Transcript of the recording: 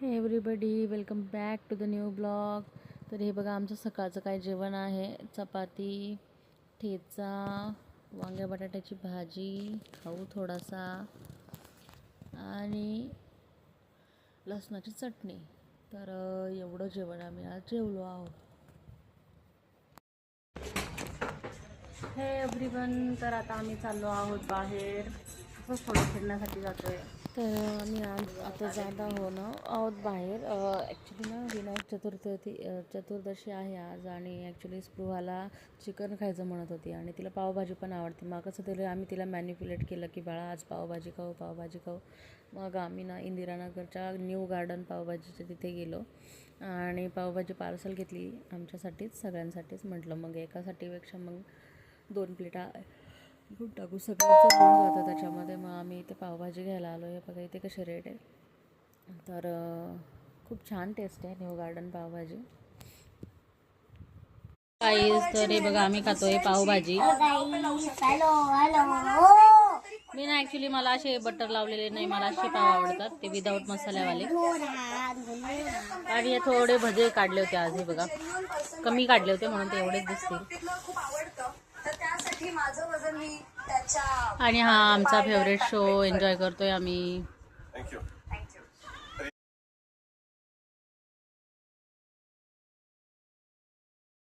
हे everybody welcome back to the new blog. तर हे बघा आमचं सकाळचं काय जेवण आहे. चपाती, ठेचा, वांग्या बटाट्याची भाजी, खाऊ थोडासा आणि लसणाची चटणी. तर एवढं जेवण आम्ही आज जेवलो आहोत. हे एव्हरीवन, तर आता आम्ही चाललो आहोत बाहेर. असंच थोडं फिरण्यासाठी जातो आहे. तर आम्ही आज आता जात आहोत बाहेर. ॲक्च्युली ना विनायक चतुर्दशी आहे आज, आणि ॲक्च्युली स्पृहाला चिकन खायचं म्हणत होती आणि तिला पावभाजी पण आवडते. मग कसं तरी आम्ही तिला मॅनिप्युलेट केलं की बाळा आज पावभाजी खाऊ. मग आम्ही ना इंदिरानगरच्या न्यू गार्डन पावभाजीच्या तिथे गेलो आणि पावभाजी पार्सल घेतली आमच्यासाठीच, सगळ्यांसाठीच. म्हटलं मग एकासाठीपेक्षा मग 2 प्लेटा घेऊन टाकू, सगळ्यांचं होऊन जातं त्याच्यामध्ये. मग आम्ही इथे पावभाजी घ्यायला आलो आहे. बघा इथे कसे रेट आहे. तर खूप छान टेस्ट आहे न्यू गार्डन पावभाजी. तर हे बघा आम्ही खातोय पावभाजी. मी ना ॲक्च्युली मला असे बटर लावलेले नाही, मला असे पाव आवडतात, ते विदाऊट मसाल्यावाले. आणि हे थोडे भजे काढले होते आज. हे बघा कमी काढले होते म्हणून ते एवढेच दिसतील. आणि हा आमचा फेवरेट शो एन्जॉय करतोय आम्ही.